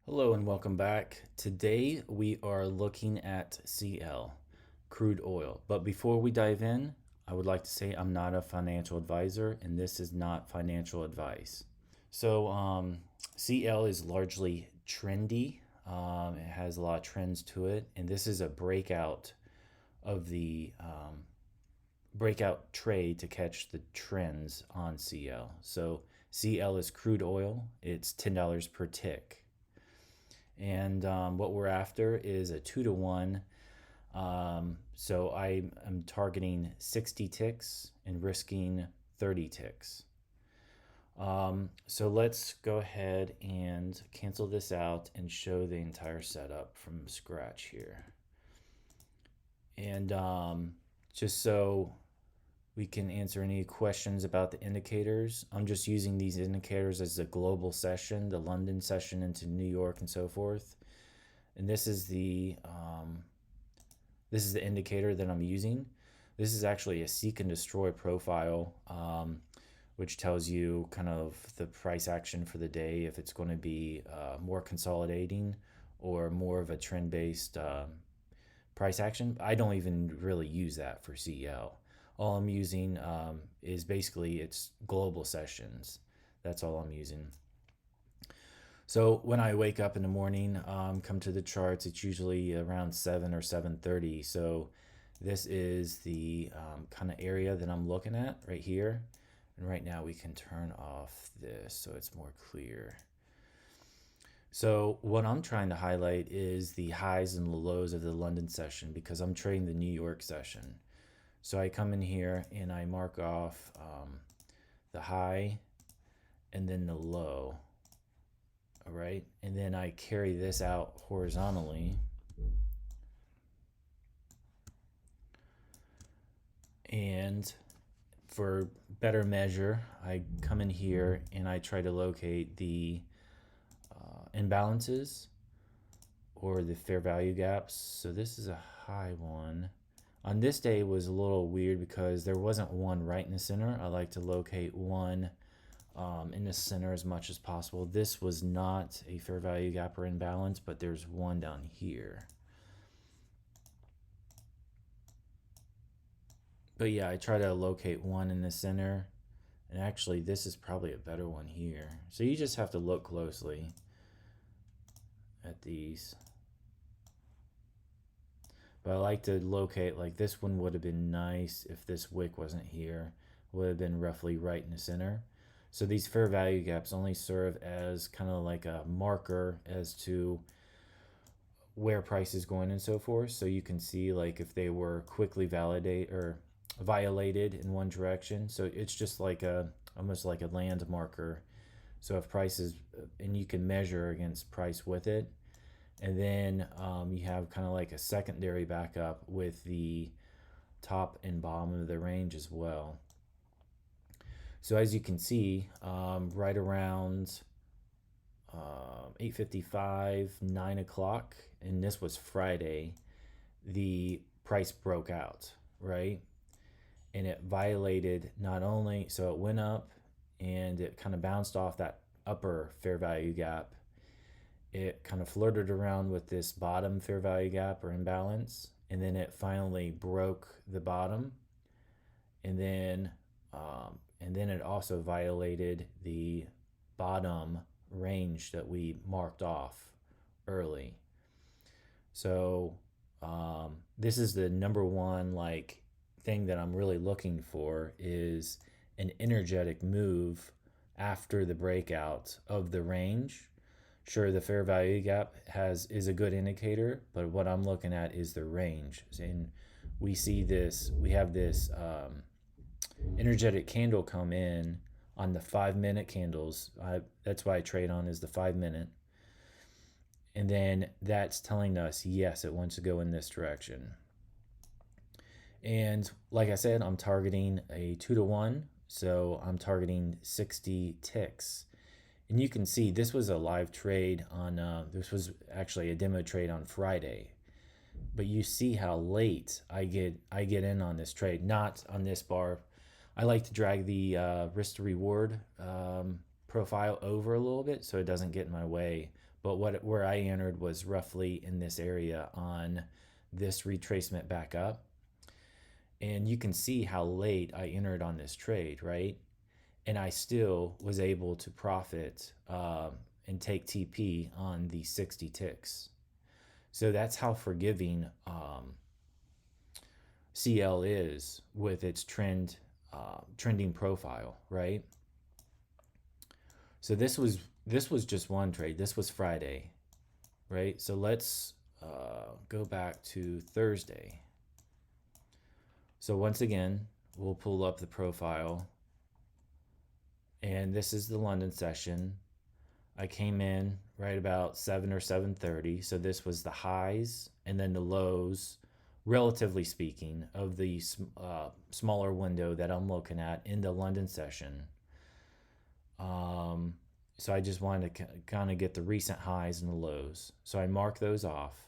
Hello and welcome back. Today we are looking at CL, crude oil. But before we dive in, I would like to say I'm not a financial advisor and this is not financial advice. So CL is largely trendy. It has a lot of trends to it, and this is a breakout of the breakout trade to catch the trends on CL. So CL is crude oil. It's $10 per tick. And what we're after is a 2-to-1. So I am targeting 60 ticks and risking 30 ticks. So let's go ahead and cancel this out and show the entire setup from scratch here. And just so we can answer any questions about the indicators, I'm just using these indicators as a global session, the London session into New York and so forth. And this is the indicator that I'm using. This is actually a seek and destroy profile, which tells you kind of the price action for the day, if it's going to be more consolidating or more of a trend-based price action. I don't even really use that for CL. All I'm using is basically it's global sessions. That's all I'm using. So when I wake up in the morning, come to the charts, it's usually around 7 or 7:30. So this is the kind of area that I'm looking at right here. And right now we can turn off this so it's more clear. So what I'm trying to highlight is the highs and the lows of the London session because I'm trading the New York session. So I come in here and I mark off the high and then the low. All right, and then I carry this out horizontally. And for better measure, I come in here and I try to locate the imbalances or the fair value gaps. So this is a high one. On this day it was a little weird because there wasn't one right in the center. I like to locate one in the center as much as possible. This was not a fair value gap or imbalance, but there's one down here. But yeah, I try to locate one in the center. And actually, this is probably a better one here. So you just have to look closely at these. But I like to locate, like this one would have been nice if this wick wasn't here. Would have been roughly right in the center. So these fair value gaps only serve as kind of like a marker as to where price is going and so forth. So you can see like if they were quickly violated in one direction. So it's just like almost like a land marker. So if price is, and you can measure against price with it. And then you have kind of like a secondary backup with the top and bottom of the range as well. So as you can see, right around 8:55, 9 o'clock, and this was Friday, the price broke out, right? And it violated not only, so it went up and it kind of bounced off that upper fair value gap. It kind of flirted around with this bottom fair value gap or imbalance, and then it finally broke the bottom, and then it also violated the bottom range that we marked off early. So this is the number one like thing that I'm really looking for is an energetic move after the breakout of the range. Sure, the fair value gap is a good indicator, but what I'm looking at is the range. And we have this energetic candle come in on the 5-minute candles. That's why I trade on is the 5-minute. And then that's telling us, yes, it wants to go in this direction. And like I said, I'm targeting a 2-to-1. So I'm targeting 60 ticks. And you can see this was a live trade on, this was actually a demo trade on Friday. But you see how late I get in on this trade, not on this bar. I like to drag the risk to reward profile over a little bit so it doesn't get in my way. But where I entered was roughly in this area on this retracement back up. And you can see how late I entered on this trade, right? And I still was able to profit and take TP on the 60 ticks. So that's how forgiving CL is with its trending profile, right? So this was just one trade. This was Friday, right? So let's go back to Thursday. So once again, we'll pull up the profile, and this is the London session. I came in right about 7 or 7:30. So this was the highs and then the lows, relatively speaking, of the smaller window that I'm looking at in the London session. So I just wanted to kind of get the recent highs and the lows. So I mark those off.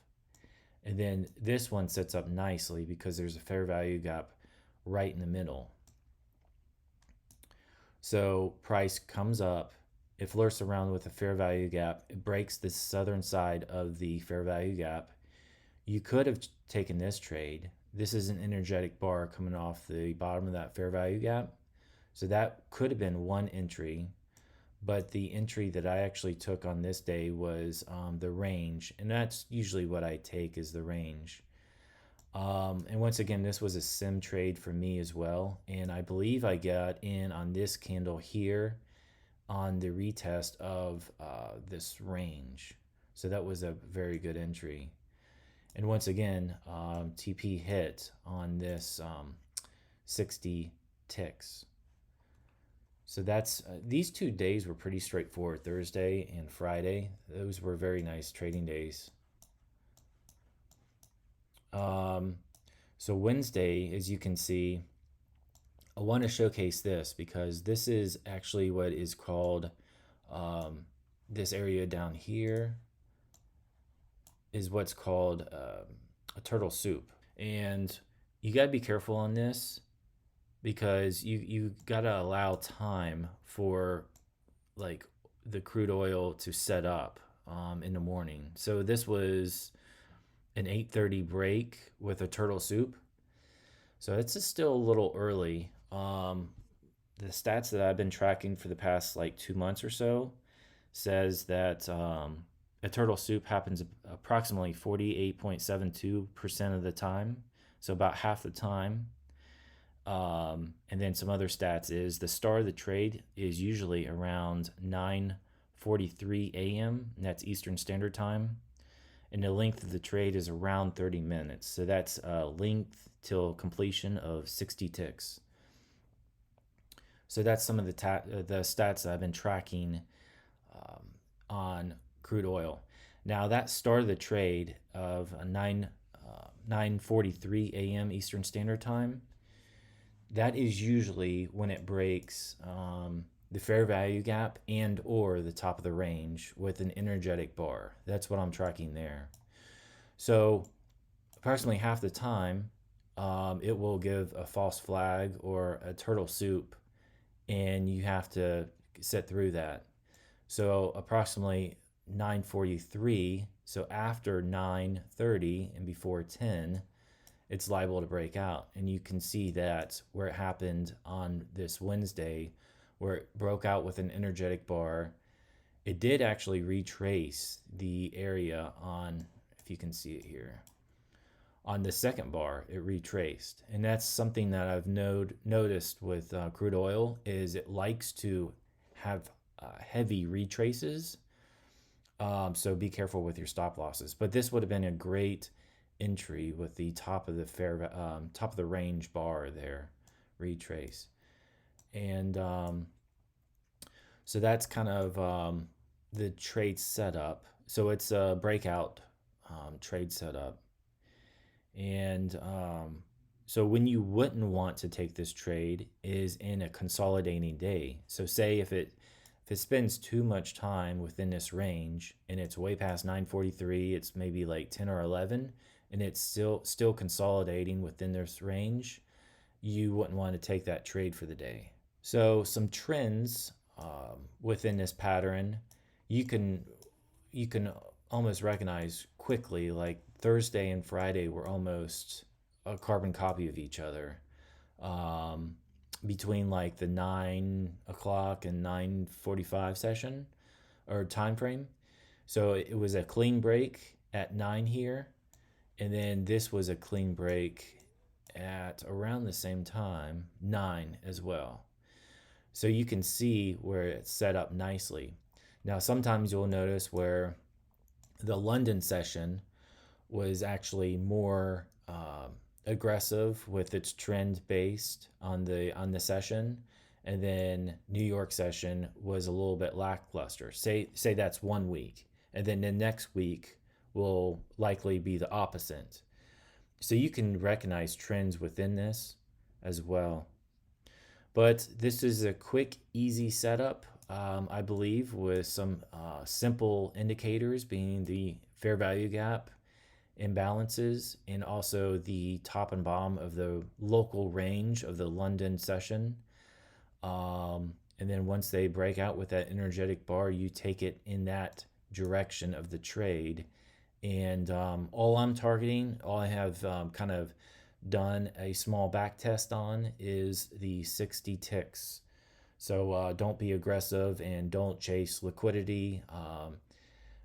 And then this one sets up nicely because there's a fair value gap right in the middle. So price comes up, it flirts around with a fair value gap, it breaks the southern side of the fair value gap. You could have taken this trade. This is an energetic bar coming off the bottom of that fair value gap. So that could have been one entry. But the entry that I actually took on this day was the range. And that's usually what I take, is the range. And once again, this was a sim trade for me as well. And I believe I got in on this candle here on the retest of this range. So that was a very good entry. And once again, TP hit on this 60 ticks. So that's these 2 days were pretty straightforward. Thursday and Friday, those were very nice trading days. So Wednesday, as you can see, I want to showcase this because this is actually what is called this area down here is what's called a turtle soup. And you got to be careful on this because you got to allow time for like the crude oil to set up in the morning. So this was an 8:30 break with a turtle soup. So it's still a little early. The stats that I've been tracking for the past like 2 months or so says that a turtle soup happens approximately 48.72% of the time. So about half the time. And then some other stats is the start of the trade is usually around 9:43 a.m. and that's Eastern Standard Time. And the length of the trade is around 30 minutes. So that's length till completion of 60 ticks. So that's some of the stats that I've been tracking on crude oil. Now that start of the trade of 9:43 a.m. Eastern Standard Time, that is usually when it breaks the fair value gap and or the top of the range with an energetic bar. That's what I'm tracking there. So approximately half the time, it will give a false flag or a turtle soup, and you have to sit through that. So approximately 9:43, so after 9:30 and before 10, it's liable to break out. And you can see that where it happened on this Wednesday, where it broke out with an energetic bar. It did actually retrace the area on, if you can see it here, on the second bar, it retraced. And that's something that I've noticed with crude oil is it likes to have heavy retraces. So be careful with your stop losses. But this would have been a great entry with the top of the top of the range bar there, retrace. And so that's kind of the trade setup. So it's a breakout trade setup. And so when you wouldn't want to take this trade is in a consolidating day. So say if it spends too much time within this range and it's way past 9:43, it's maybe like 10 or 11, and it's still consolidating within this range, you wouldn't want to take that trade for the day. So some trends within this pattern, you can you can almost recognize quickly, like Thursday and Friday were almost a carbon copy of each other. Um, Between like the 9 o'clock and 9:45 session or time frame. So it was a clean break at 9 here, and then this was a clean break at around the same time, 9 as well. So you can see where it's set up nicely. Now, sometimes you'll notice where the London session was actually more aggressive with its trend based on the session, and then New York session was a little bit lackluster. Say that's 1 week, and then the next week will likely be the opposite. So you can recognize trends within this as well. But this is a quick, easy setup, I believe, with some simple indicators being the fair value gap imbalances and also the top and bottom of the local range of the London session. And then once they break out with that energetic bar, you take it in that direction of the trade. And all I'm targeting, all I have kind of done a small back test on is the 60 ticks. So don't be aggressive and don't chase liquidity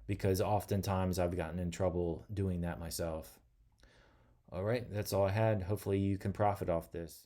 because oftentimes I've gotten in trouble doing that myself. All right, that's all I had. Hopefully you can profit off this.